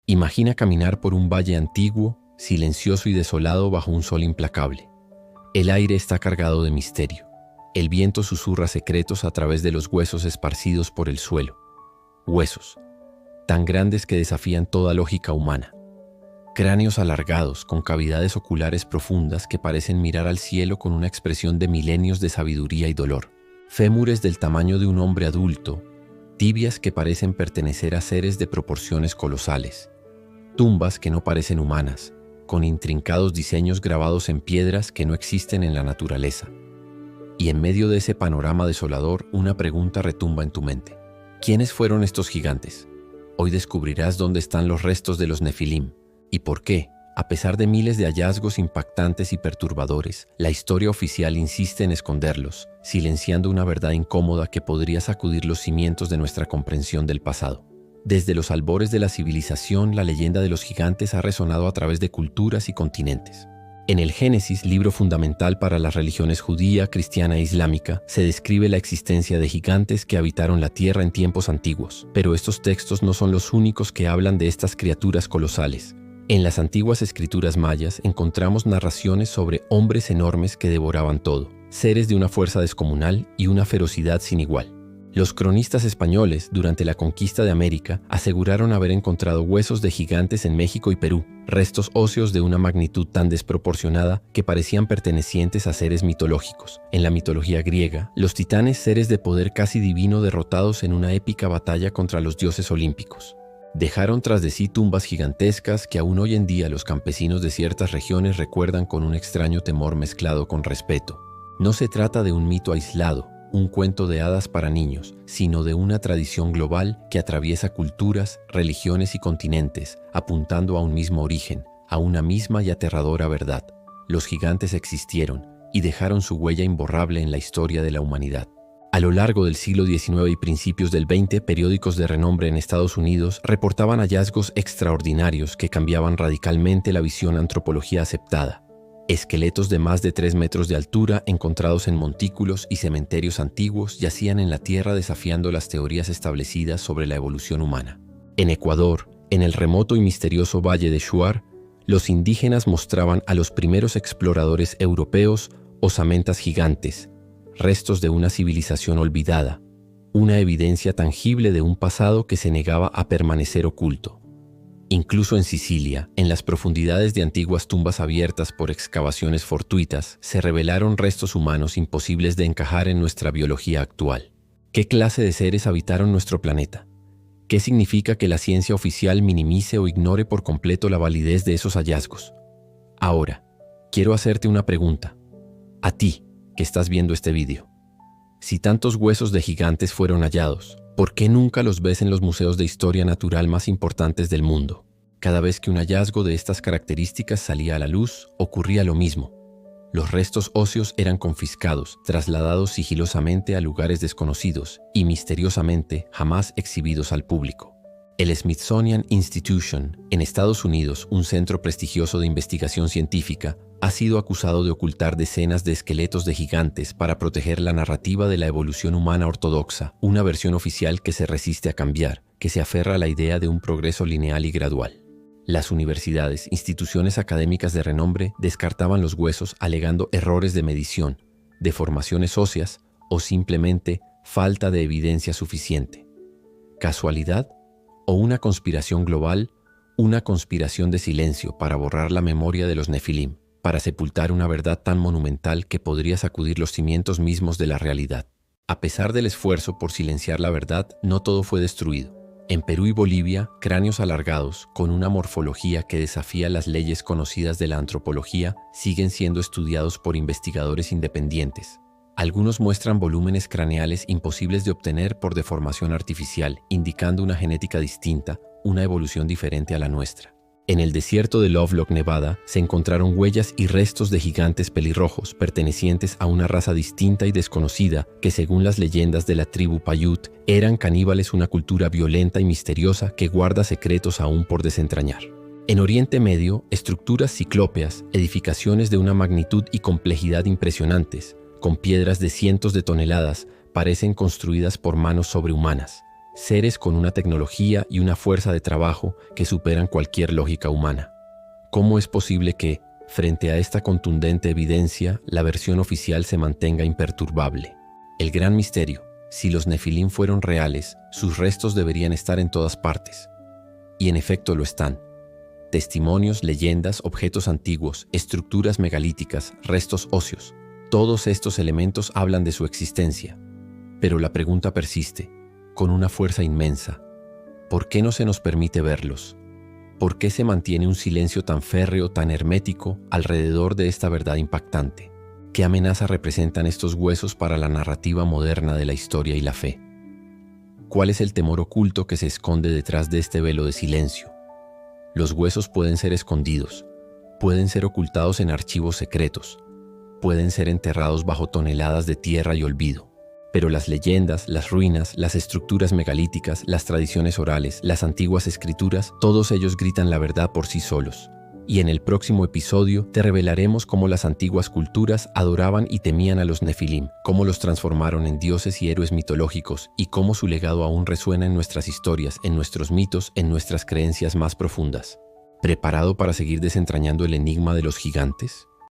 Imagina caminar por un valle antiguo, silencioso y desolado bajo un sol implacable. El aire está cargado de misterio. El viento susurra secretos a través de los huesos esparcidos por el suelo. Huesos, tan grandes que desafían toda lógica humana. Cráneos alargados, con cavidades oculares profundas que parecen mirar al cielo con una expresión de milenios de sabiduría y dolor. Fémures del tamaño de un hombre adulto, tibias que parecen pertenecer a seres de proporciones colosales. Tumbas que no parecen humanas, con intrincados diseños grabados en piedras que no existen en la naturaleza. Y en medio de ese panorama desolador, una pregunta retumba en tu mente. ¿Quiénes fueron estos gigantes? Hoy descubrirás dónde están los restos de los Nefilim. ¿Y por qué? A pesar de miles de hallazgos impactantes y perturbadores, la historia oficial insiste en esconderlos, silenciando una verdad incómoda que podría sacudir los cimientos de nuestra comprensión del pasado. Desde los albores de la civilización, la leyenda de los gigantes ha resonado a través de culturas y continentes. En el Génesis, libro fundamental para las religiones judía, cristiana e islámica, se describe la existencia de gigantes que habitaron la tierra en tiempos antiguos. Pero estos textos no son los únicos que hablan de estas criaturas colosales. En las antiguas escrituras mayas encontramos narraciones sobre hombres enormes que devoraban todo, seres de una fuerza descomunal y una ferocidad sin igual. Los cronistas españoles, durante la conquista de América, aseguraron haber encontrado huesos de gigantes en México y Perú, restos óseos de una magnitud tan desproporcionada que parecían pertenecientes a seres mitológicos. En la mitología griega, los titanes, seres de poder casi divino derrotados en una épica batalla contra los dioses olímpicos. Dejaron tras de sí tumbas gigantescas que aún hoy en día los campesinos de ciertas regiones recuerdan con un extraño temor mezclado con respeto. No se trata de un mito aislado, un cuento de hadas para niños, sino de una tradición global que atraviesa culturas, religiones y continentes, apuntando a un mismo origen, a una misma y aterradora verdad. Los gigantes existieron y dejaron su huella imborrable en la historia de la humanidad. A lo largo del siglo XIX y principios del XX, periódicos de renombre en Estados Unidos reportaban hallazgos extraordinarios que cambiaban radicalmente la visión antropología aceptada. Esqueletos de más de 3 metros de altura encontrados en montículos y cementerios antiguos yacían en la tierra desafiando las teorías establecidas sobre la evolución humana. En Ecuador, en el remoto y misterioso valle de Shuar, los indígenas mostraban a los primeros exploradores europeos osamentas gigantes, restos de una civilización olvidada, una evidencia tangible de un pasado que se negaba a permanecer oculto. Incluso en Sicilia, en las profundidades de antiguas tumbas abiertas por excavaciones fortuitas, se revelaron restos humanos imposibles de encajar en nuestra biología actual. ¿Qué clase de seres habitaron nuestro planeta? ¿Qué significa que la ciencia oficial minimice o ignore por completo la validez de esos hallazgos? Ahora, quiero hacerte una pregunta. A ti, que estás viendo este vídeo. Si tantos huesos de gigantes fueron hallados, ¿por qué nunca los ves en los museos de historia natural más importantes del mundo? Cada vez que un hallazgo de estas características salía a la luz, ocurría lo mismo. Los restos óseos eran confiscados, trasladados sigilosamente a lugares desconocidos y misteriosamente jamás exhibidos al público. El Smithsonian Institution, en Estados Unidos, un centro prestigioso de investigación científica, ha sido acusado de ocultar decenas de esqueletos de gigantes para proteger la narrativa de la evolución humana ortodoxa, una versión oficial que se resiste a cambiar, que se aferra a la idea de un progreso lineal y gradual. Las universidades, instituciones académicas de renombre, descartaban los huesos alegando errores de medición, deformaciones óseas o simplemente falta de evidencia suficiente. ¿Casualidad? ¿O una conspiración global? Una conspiración de silencio para borrar la memoria de los Nefilim, para sepultar una verdad tan monumental que podría sacudir los cimientos mismos de la realidad. A pesar del esfuerzo por silenciar la verdad, no todo fue destruido. En Perú y Bolivia, cráneos alargados, con una morfología que desafía las leyes conocidas de la antropología, siguen siendo estudiados por investigadores independientes. Algunos muestran volúmenes craneales imposibles de obtener por deformación artificial, indicando una genética distinta, una evolución diferente a la nuestra. En el desierto de Lovelock, Nevada, se encontraron huellas y restos de gigantes pelirrojos pertenecientes a una raza distinta y desconocida que, según las leyendas de la tribu Paiute, eran caníbales, una cultura violenta y misteriosa que guarda secretos aún por desentrañar. En Oriente Medio, estructuras ciclópeas, edificaciones de una magnitud y complejidad impresionantes, con piedras de cientos de toneladas, parecen construidas por manos sobrehumanas. seres con una tecnología y una fuerza de trabajo que superan cualquier lógica humana. ¿Cómo es posible que, frente a esta contundente evidencia, la versión oficial se mantenga imperturbable? El gran misterio: si los Nefilim fueron reales, sus restos deberían estar en todas partes. Y en efecto lo están. Testimonios, leyendas, objetos antiguos, estructuras megalíticas, restos óseos. Todos estos elementos hablan de su existencia. Pero la pregunta persiste, con una fuerza inmensa. ¿Por qué no se nos permite verlos? ¿Por qué se mantiene un silencio tan férreo, tan hermético, alrededor de esta verdad impactante? ¿Qué amenaza representan estos huesos para la narrativa moderna de la historia y la fe? ¿Cuál es el temor oculto que se esconde detrás de este velo de silencio? Los huesos pueden ser escondidos, pueden ser ocultados en archivos secretos, pueden ser enterrados bajo toneladas de tierra y olvido. Pero las leyendas, las ruinas, las estructuras megalíticas, las tradiciones orales, las antiguas escrituras, todos ellos gritan la verdad por sí solos. Y en el próximo episodio te revelaremos cómo las antiguas culturas adoraban y temían a los Nefilim, cómo los transformaron en dioses y héroes mitológicos y cómo su legado aún resuena en nuestras historias, en nuestros mitos, en nuestras creencias más profundas. ¿Preparado para seguir desentrañando el enigma de los gigantes?